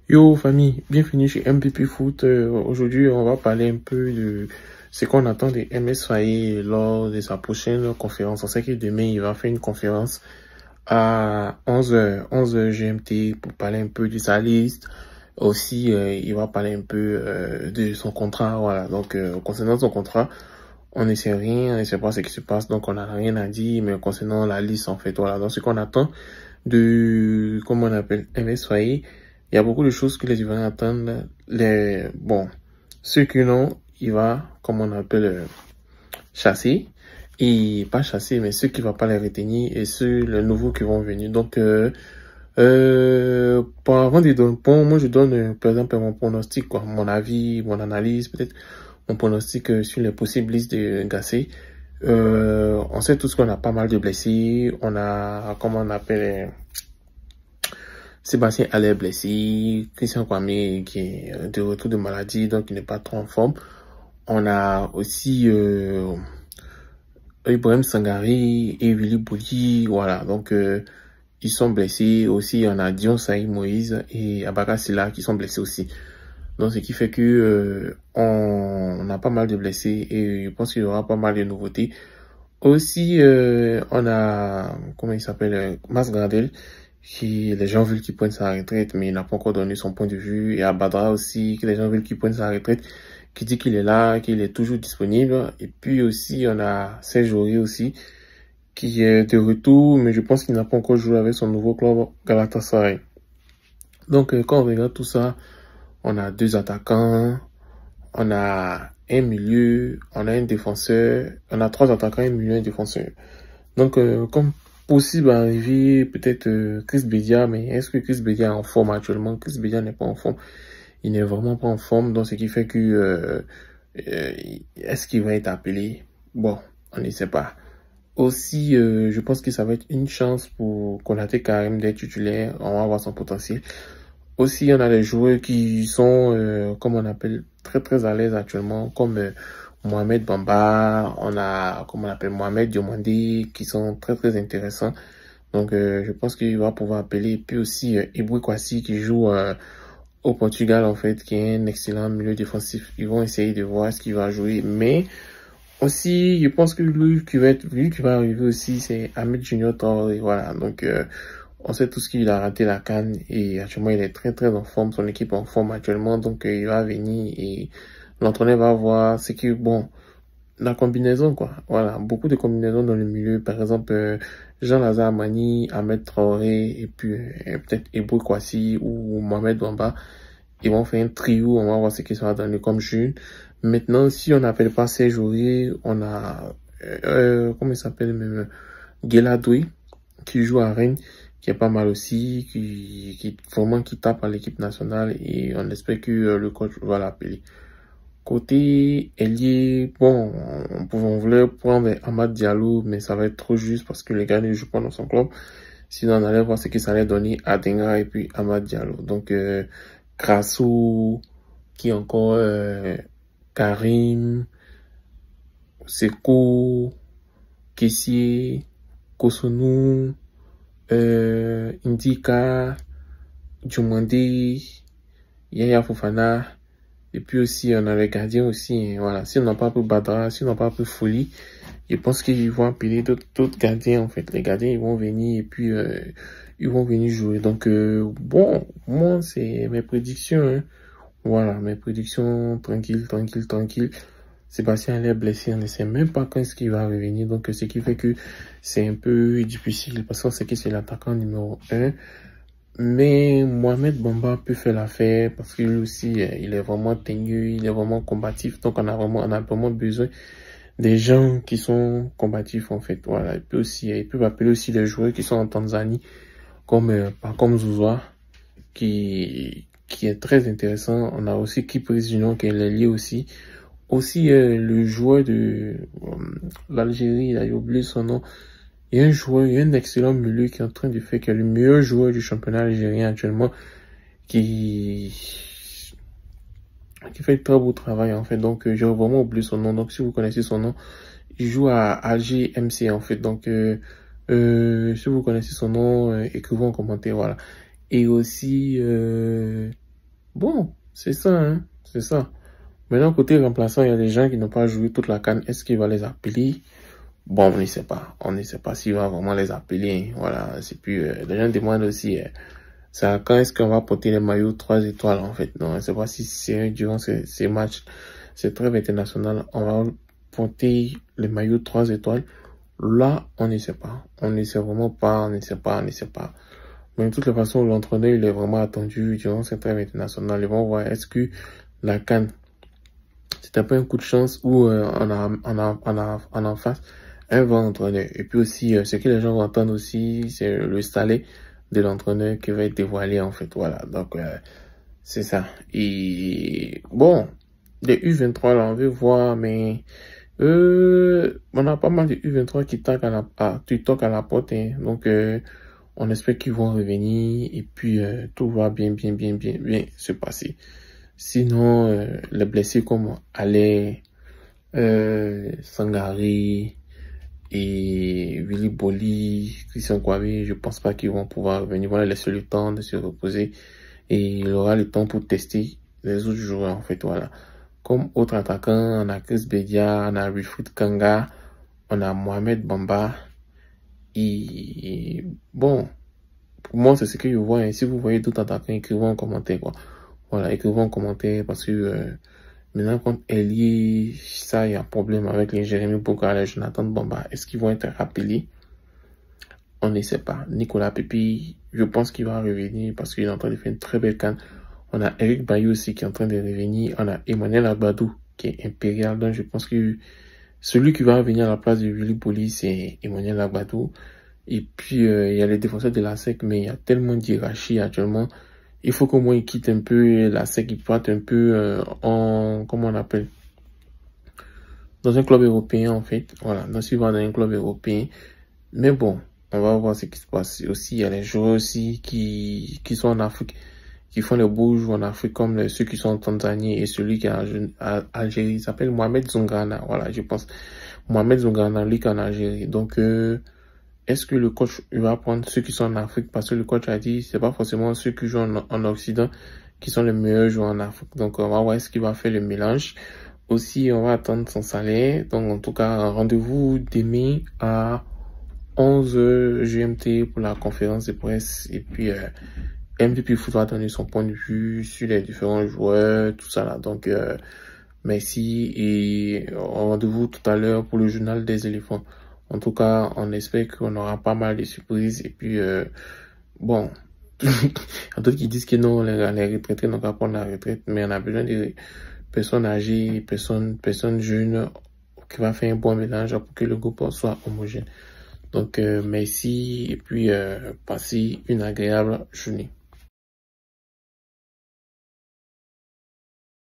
Yo famille, bienvenue chez MPP Foot. Aujourd'hui, on va parler un peu de ce qu'on attend de MS Faye lors de sa prochaine conférence. On sait que demain, il va faire une conférence à 11h GMT pour parler un peu de sa liste. Aussi, il va parler un peu de son contrat. Voilà. Donc, concernant son contrat, on ne sait rien, on ne sait pas ce qui se passe. Donc, on n'a rien à dire. Mais concernant la liste, en fait, voilà. Donc, ce qu'on attend de, comment on appelle, MS Faye. Il y a beaucoup de choses que les Ivoiriens attendent. Bon, ceux qui l'ont, il va, comme on appelle, chasser. Et pas chasser, mais ceux qui ne vont pas les retenir et ceux, les nouveaux qui vont venir. Donc, pour avant de donner, moi, je donne, par exemple, mon pronostic, quoi, mon avis, mon analyse, peut-être mon pronostic sur les possibles listes de Gassé. On sait tous qu'on a pas mal de blessés. On a, comment on appelle, Sébastien Haller blessé, Christian Kwame qui est de retour de maladie, donc il n'est pas trop en forme. On a aussi Ibrahim Sangari et Willy Bouli, voilà, donc ils sont blessés. Aussi, on a Dion Saïd Moïse et Abaka Silla qui sont blessés aussi. Donc, ce qui fait que on a pas mal de blessés et je pense qu'il y aura pas mal de nouveautés. Aussi, on a, comment il s'appelle, Mas Gradel, qui les gens veulent qu'il prenne sa retraite, mais il n'a pas encore donné son point de vue. Et Abadra aussi, que les gens veulent qu'il prenne sa retraite, qui dit qu'il est là, qu'il est toujours disponible. Et puis aussi, on a Serge Aurier aussi, qui est de retour, mais je pense qu'il n'a pas encore joué avec son nouveau club Galatasaray. Donc, quand on regarde tout ça, on a deux attaquants, on a un milieu, on a un défenseur, on a trois attaquants, un milieu, un défenseur. Donc, comme possible à arriver, peut-être Chris Bedia, mais est-ce que Chris Bedia est en forme actuellement? Chris Bedia n'est pas en forme. Il n'est vraiment pas en forme, donc ce qui fait que est-ce qu'il va être appelé? Bon, on ne sait pas. Aussi, je pense que ça va être une chance pour Konaté Karim d'être titulaire. On va voir son potentiel. Aussi, on a des joueurs qui sont, comme on appelle, très à l'aise actuellement, comme Mohamed Bamba, on a, comme on appelle, Mohamed Diomandé, qui sont très intéressants. Donc, je pense qu'il va pouvoir appeler. Et puis aussi, Ibou Kwasi, qui joue au Portugal, en fait, qui est un excellent milieu défensif. Ils vont essayer de voir ce qu'il va jouer. Mais aussi, je pense que lui qui va arriver aussi, c'est Ahmed Junior Traoré. Voilà, donc... on sait tous qu'il a raté la CAN et actuellement il est très en forme, son équipe est en forme actuellement, donc il va venir et l'entraîneur va voir ce que, bon, la combinaison quoi, voilà, beaucoup de combinaisons dans le milieu, par exemple Jean-Lazare Amani, Ahmed Traoré et puis peut-être Ebou Kwasi ou Mohamed Bamba, ils vont faire un trio, on va voir ce qui sera donné comme jeune. Maintenant, si on n'appelle pas Serge Aurier, on a, comment il s'appelle même, Gueladoui, qui joue à Rennes, qui est pas mal aussi, qui vraiment qui tape à l'équipe nationale et on espère que le coach va l'appeler. Côté ailier, bon, on voulait prendre Amad Diallo, mais ça va être trop juste parce que les gars ne jouent pas dans son club. Sinon, on allait voir ce que ça allait donner à Denga et puis Amad Diallo. Donc, Krasso, qui est encore Karim, Seko, Kessier, Kosonou, Indika, Djumande, Yaya Fofana, et puis aussi on a les gardiens aussi, hein, voilà. Si on n'a pas pris Badra, si on n'a pas pris Folie, je pense qu'ils vont appeler d'autres gardiens en fait. Les gardiens ils vont venir et puis ils vont venir jouer. Donc bon, moi c'est mes prédictions, hein. Voilà, mes prédictions, tranquille. Sébastien Haller blessé, on ne sait même pas quand est-ce qu'il va revenir. Donc, ce qui fait que c'est un peu difficile parce qu'on sait que c'est l'attaquant numéro 1. Mais Mohamed Bamba peut faire l'affaire parce que lui aussi, il est vraiment teigneux, il est vraiment combatif. Donc, on a vraiment besoin des gens qui sont combatifs, en fait. Voilà. Il peut appeler aussi les joueurs qui sont en Tanzanie, comme Zouzoua, qui est très intéressant. On a aussi Kipris Junior qui est lié aussi. Aussi, le joueur de l'Algérie, il a oublié son nom. Il y a il y a un excellent milieu qui est en train de faire, qui est le meilleur joueur du championnat algérien actuellement, qui fait de très beau travail, en fait. Donc, j'ai vraiment oublié son nom. Donc, si vous connaissez son nom, il joue à Alger MC, en fait. Donc, si vous connaissez son nom, écrivez en commentaire, voilà. Et aussi, Bon, c'est ça, hein, c'est ça. Maintenant, côté remplaçant, il y a des gens qui n'ont pas joué toute la CAN. Est-ce qu'il va les appeler? Bon, on ne sait pas. On ne sait pas s'il va vraiment les appeler. Voilà, c'est plus... les gens demandent aussi, ça, quand est-ce qu'on va porter les maillots 3 étoiles, en fait? Non, je ne sais pas si c'est durant ces matchs, ces trêves internationales, on va porter les maillots 3 étoiles. Là, on ne sait pas. On ne sait vraiment pas, on ne sait pas, on ne sait pas. Mais de toutes les façons, l'entraîneur, il est vraiment attendu durant cette trêve internationale. Ils vont voir, est-ce que la CAN, c'est un peu un coup de chance où on a en face un bon entraîneur. Et puis aussi, ce que les gens vont entendre aussi, c'est le salaire de l'entraîneur qui va être dévoilé, en fait. Voilà, donc c'est ça. Et bon, les U23, là, on veut voir, mais on a pas mal de U23 qui toquent à la porte. Hein. Donc, on espère qu'ils vont revenir et puis tout va bien se passer. Sinon, les blessés comme Ale, Sangare et Willy Boli, Christian Kouabi, je pense pas qu'ils vont pouvoir revenir. Voilà, laisser le temps de se reposer et il aura le temps pour tester les autres joueurs en fait. Voilà. Comme autres attaquants, on a Chris Bedia, on a Wilfried Kanga, on a Mohamed Bamba. Et bon, pour moi, c'est ce que je vois. Et si vous voyez d'autres attaquants, écrivez en commentaire, quoi. Voilà, écrivez en commentaire parce que maintenant, quand Elie, ça, il y a un problème avec les Jérémy Boga, les Jonathan Bamba. Est-ce qu'ils vont être rappelés? On ne sait pas. Nicolas Pepi, je pense qu'il va revenir parce qu'il est en train de faire une très belle canne. On a Eric Bailly aussi qui est en train de revenir. On a Emmanuel Agbadou qui est impérial. Donc, je pense que celui qui va revenir à la place de Willy Boli, c'est Emmanuel Agbadou. Et puis, il y a les défenseurs de la SEC, mais il y a tellement d'hierarchie actuellement. Il faut qu'au moins il quitte un peu la SEC, il parte un peu comment on appelle? Dans un club européen, en fait. Voilà, dans un club européen. Mais bon, on va voir ce qui se passe. Aussi, il y a les joueurs aussi qui sont en Afrique, qui font les beaux jours en Afrique, comme ceux qui sont en Tanzanie et celui qui est en Algérie. Il s'appelle Mohamed Zongana. Voilà, je pense. Mohamed Zongana, lui qui est en Algérie. Donc, est-ce que le coach il va prendre ceux qui sont en Afrique? Parce que le coach a dit, c'est pas forcément ceux qui jouent en Occident qui sont les meilleurs joueurs en Afrique. Donc, on va voir est-ce qu'il va faire le mélange. Aussi, on va attendre son salaire. Donc, en tout cas, rendez-vous demain à 11 GMT pour la conférence de presse. Et puis, MVP Foot va donner son point de vue sur les différents joueurs, tout ça là. Donc, merci et rendez-vous tout à l'heure pour le journal des éléphants. En tout cas, on espère qu'on aura pas mal de surprises. Et puis, bon, il y a d'autres qui disent que non, les retraités n'ont pas prendre la retraite. Mais on a besoin de personnes âgées, personnes jeunes qui va faire un bon mélange pour que le groupe soit homogène. Donc, merci et puis passez une agréable journée.